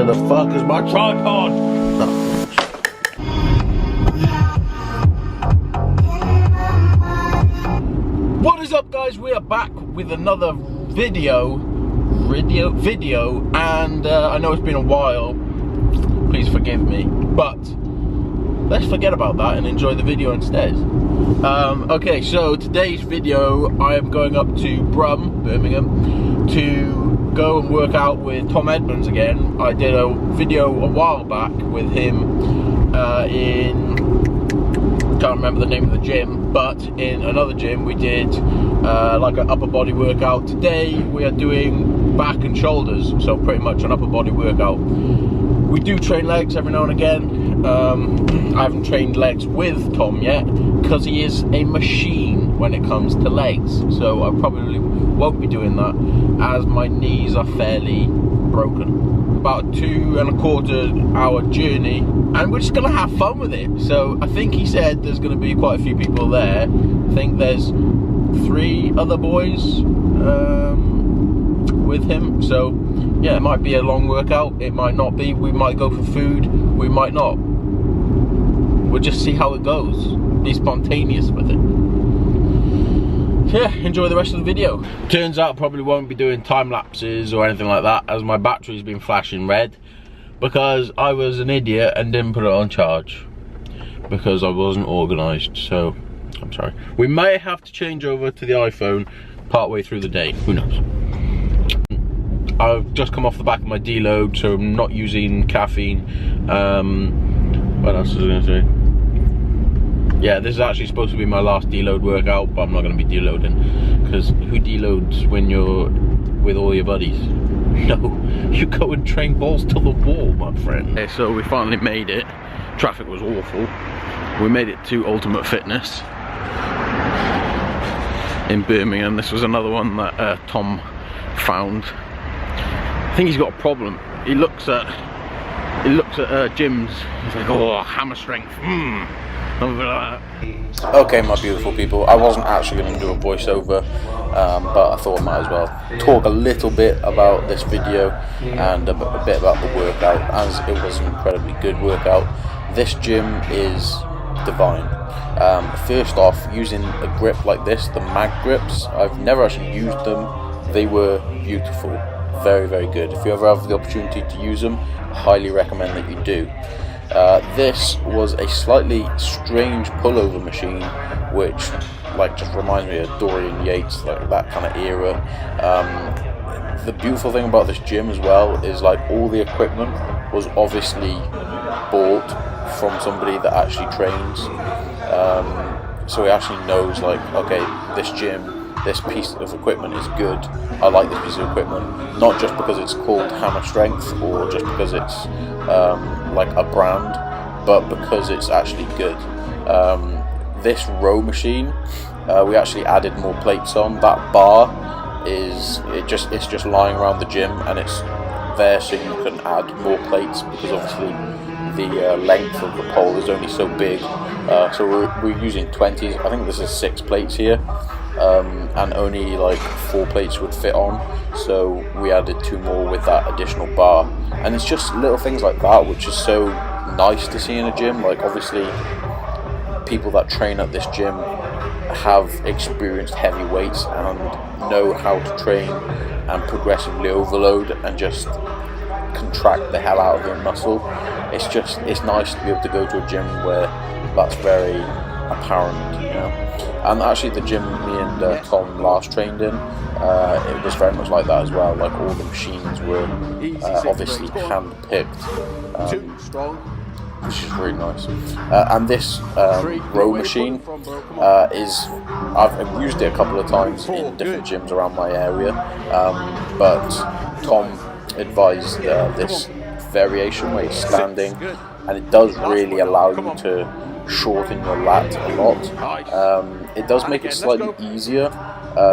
the fuck is my tripod? What is up, guys? We are back with another video, and I know it's been a while. Please forgive me, but let's forget about that and enjoy the video instead. Okay, so today's video, I am going up to Birmingham, to go and work out with Tom Edmunds again. I did a video a while back with him can't remember the name of the gym, but in another gym we did like an upper body workout. Today we are doing back and shoulders, so pretty much an upper body workout. We do train legs every now and again. I haven't trained legs with Tom yet because he is a machine when it comes to legs, so I probably won't be doing that as my knees are fairly broken. About a 2.25 hour journey, and we're just gonna have fun with it. So I think he said there's gonna be quite a few people there. I think there's 3 other boys with him, so yeah, it might be a long workout, it might not be. We might go for food, we might not. We'll just see how it goes. Be spontaneous with it. Yeah, enjoy the rest of the video. Turns out I probably won't be doing time lapses or anything like that, as my battery's been flashing red because I was an idiot and didn't put it on charge because I wasn't organised. So I'm sorry. We may have to change over to the iPhone partway through the day, who knows. I've just come off the back of my deload, so I'm not using caffeine. What else was I going to say? Yeah, this is actually supposed to be my last deload workout, but I'm not going to be deloading, because who deloads when you're with all your buddies? No, you go and train balls to the wall, my friend. Okay, so we finally made it. Traffic was awful. We made it to Ultimate Fitness in Birmingham. This was another one that Tom found. I think he's got a problem. He looks at gyms. He's like, oh, hammer strength. Okay, my beautiful people, I wasn't actually going to do a voiceover, but I thought I might as well talk a little bit about this video and a bit about the workout, as it was an incredibly good workout. This gym is divine. First off, using a grip like this, the mag grips, I've never actually used them. They were beautiful, very, very good. If you ever have the opportunity to use them, I highly recommend that you do. This was a slightly strange pullover machine, which just reminds me of Dorian Yates, like that kind of era. The beautiful thing about this gym as well is all the equipment was obviously bought from somebody that actually trains, so he actually knows okay, this gym, this piece of equipment is good. I like this piece of equipment, not just because it's called Hammer Strength or just because it's a brand, but because it's actually good. This row machine, we actually added more plates on. That bar it's just lying around the gym, and it's there so you can add more plates, because obviously the length of the pole is only so big. So we're using 20s. I think this is 6 plates here. And only 4 plates would fit on, so we added 2 more with that additional bar. And it's just little things like that which is so nice to see in a gym. Obviously people that train at this gym have experienced heavy weights and know how to train and progressively overload and just contract the hell out of your muscle. It's nice to be able to go to a gym where that's very apparent, you know. And actually the gym me and Tom last trained in, it was very much like that as well. All the machines were obviously hand-picked, which is really nice. And this row machine I've used it a couple of times in different gyms around my area, but Tom advised this variation where you're standing, and it does really allow you to shorten your lat a lot. It does make it slightly easier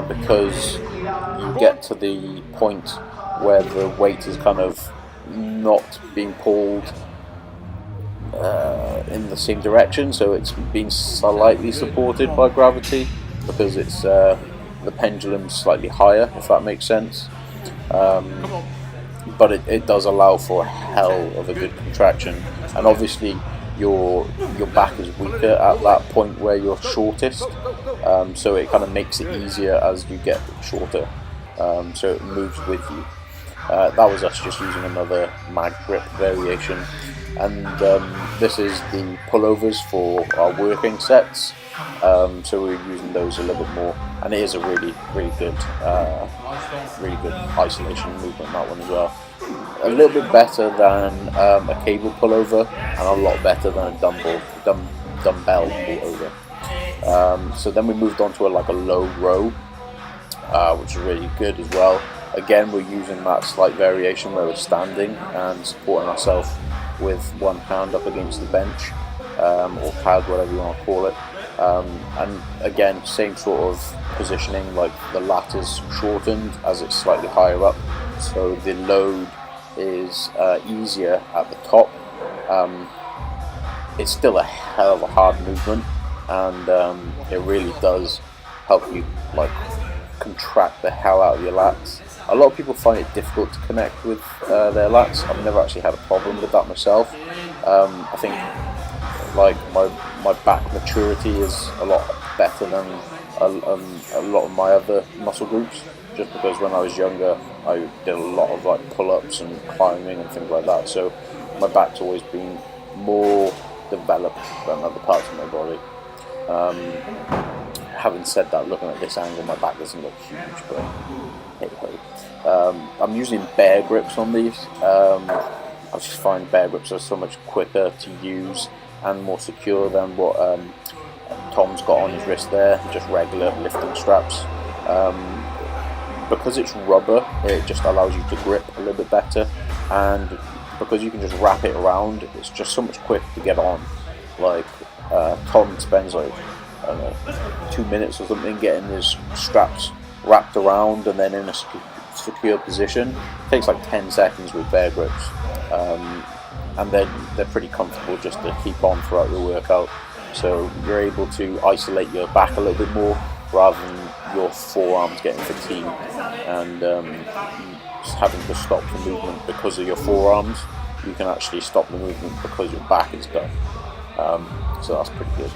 because you get to the point where the weight is kind of not being pulled in the same direction, so it's being slightly supported by gravity because it's the pendulum's slightly higher, if that makes sense. but it does allow for a hell of a good contraction, and obviously your back is weaker at that point where you're shortest, so it kind of makes it easier as you get shorter, so it moves with you. That was us just using another mag grip variation, and this is the pullovers for our working sets, so we're using those a little bit more, and it is a really good isolation movement, that one as well. A little bit better than a cable pullover, and a lot better than a dumbbell pullover. So then we moved on to a low row, which is really good as well. Again, we're using that slight variation where we're standing and supporting ourselves with one hand up against the bench, or pad, whatever you want to call it. And again, same sort of positioning, like the lat is shortened as it's slightly higher up, so the load is easier at the top. It's still a hell of a hard movement, and it really does help you contract the hell out of your lats. A lot of people find it difficult to connect with their lats. I've never actually had a problem with that myself. I think my back maturity is a lot better than a lot of my other muscle groups, just because when I was younger I did a lot of pull-ups and climbing and things like that, so my back's always been more developed than other parts of my body. Having said that, looking at this angle, my back doesn't look huge, but hey ho. I'm using bear grips on these. I just find bear grips are so much quicker to use and more secure than what Tom's got on his wrist there, just regular lifting straps. Because it's rubber, it just allows you to grip a little bit better, and because you can just wrap it around, it's just so much quicker to get on. Tom spends I don't know, 2 minutes or something getting his straps wrapped around and then in a secure position. It takes 10 seconds with bear grips, and they're pretty comfortable just to keep on throughout your workout, so you're able to isolate your back a little bit more rather than your forearms getting fatigued and just having to stop the movement because of your forearms. You can actually stop the movement because your back is done, so that's pretty good.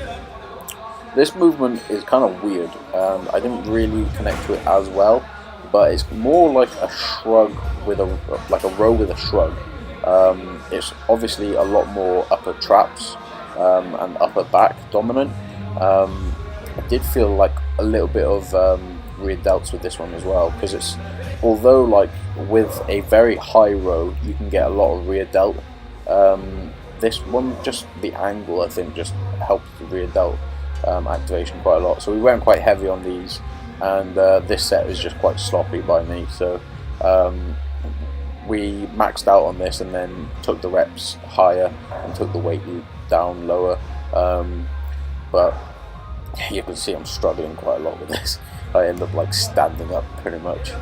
This movement is kind of weird. I didn't really connect to it as well, but it's more like a shrug with a row with a shrug. It's obviously a lot more upper traps and upper back dominant. I did feel a little bit of rear delts with this one as well, because it's, although with a very high row you can get a lot of rear delt, this one, just the angle, I think just helped the rear delt activation quite a lot. So we went quite heavy on these, and this set was just quite sloppy by me, so we maxed out on this and then took the reps higher and took the weight down lower, but you can see I'm struggling quite a lot with this. I end up standing up pretty much,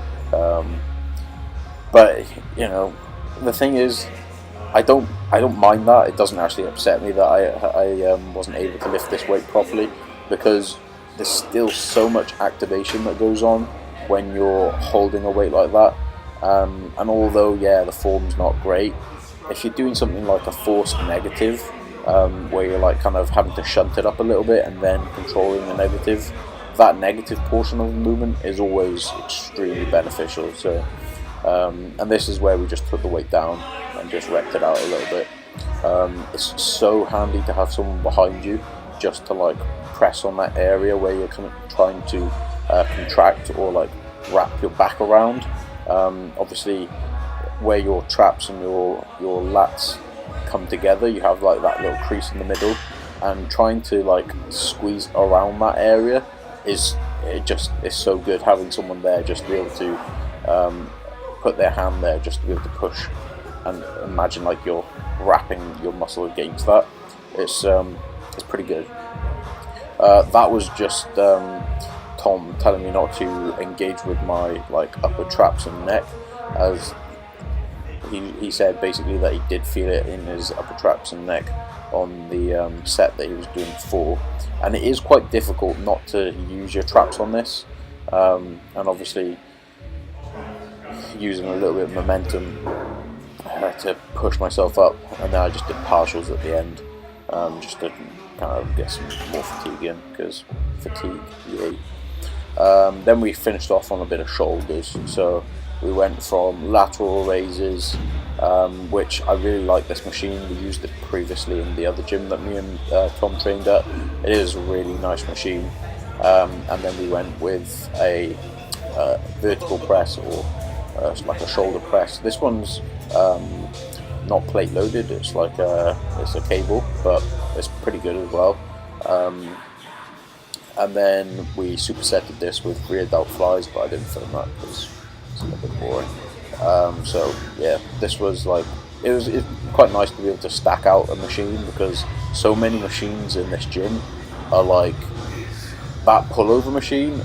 but the thing is, I don't mind that. It doesn't actually upset me that I wasn't able to lift this weight properly, because there's still so much activation that goes on when you're holding a weight like that, and although the form's not great, if you're doing something like a forced negative, where you're kind of having to shunt it up a little bit and then controlling the negative, that negative portion of the movement is always extremely beneficial. So and this is where we just took the weight down and just repped it out a little bit. It's so handy to have someone behind you just to press on that area where you're kind of trying to contract or wrap your back around. Obviously where your traps and your lats come together, you have that little crease in the middle, and trying to squeeze around that area is so good, having someone there just to be able to put their hand there just to be able to push, and imagine you're wrapping your muscle against that. It's pretty good. That was just Tom telling me not to engage with my upper traps and neck, as he said basically that he did feel it in his upper traps and neck on the set that he was doing before, and it is quite difficult not to use your traps on this, and obviously using a little bit of momentum I had to push myself up, and then I just did partials at the end, just to kind of get some more fatigue in, because fatigue, yay. Then we finished off on a bit of shoulders, so we went from lateral raises, which I really like this machine. We used it previously in the other gym that me and Tom trained at. It is a really nice machine. And then we went with a vertical press, or like a shoulder press. This one's not plate loaded, it's like it's a cable, but it's pretty good as well. And then we supersetted this with rear delt flies, but I didn't film that because it's a little bit boring. So yeah, this was like, it's quite nice to be able to stack out a machine, because so many machines in this gym are like, that pullover machine,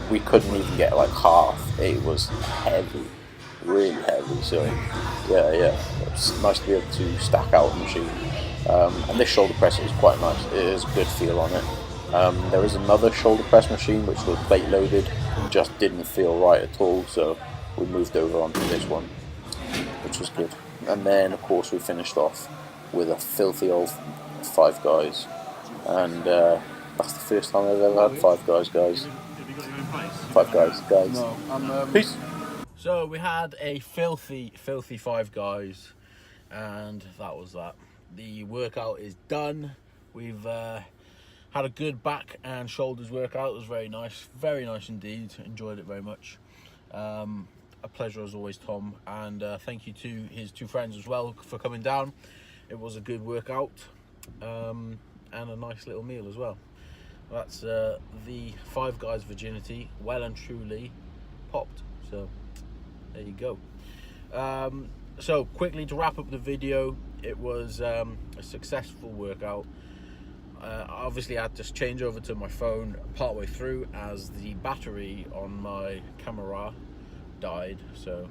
we couldn't even get like half. It was heavy, really heavy. So yeah, it's nice to be able to stack out a machine. And this shoulder press is quite nice. It is a good feel on it. There is another shoulder press machine which was plate loaded, just didn't feel right at all, so we moved over onto this one, which was good. And then of course we finished off with a filthy old Five Guys, and that's the first time I've ever had Five Guys, guys. Five Guys, guys. No, peace. So we had a filthy Five Guys, and that was that. The workout is done. We've had a good back and shoulders workout. It was very nice indeed. Enjoyed it very much. A pleasure as always, Tom, and thank you to his two friends as well for coming down. It was a good workout, and a nice little meal as well. That's the Five Guys virginity well and truly popped. So there you go. So quickly to wrap up the video, it was a successful workout. Obviously I had to change over to my phone partway through, as the battery on my camera died, so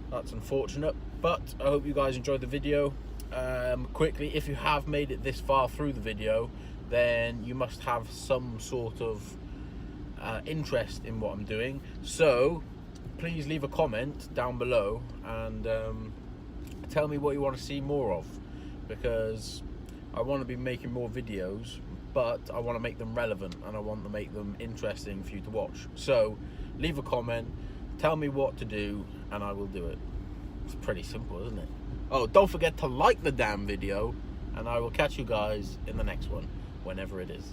that's unfortunate, but I hope you guys enjoyed the video. Quickly, if you have made it this far through the video, then you must have some sort of interest in what I'm doing, so please leave a comment down below and tell me what you want to see more of, because I want to be making more videos, but I want to make them relevant and I want to make them interesting for you to watch. So leave a comment, tell me what to do, and I will do it. It's pretty simple, isn't it? Oh, don't forget to like the damn video, and I will catch you guys in the next one, whenever it is.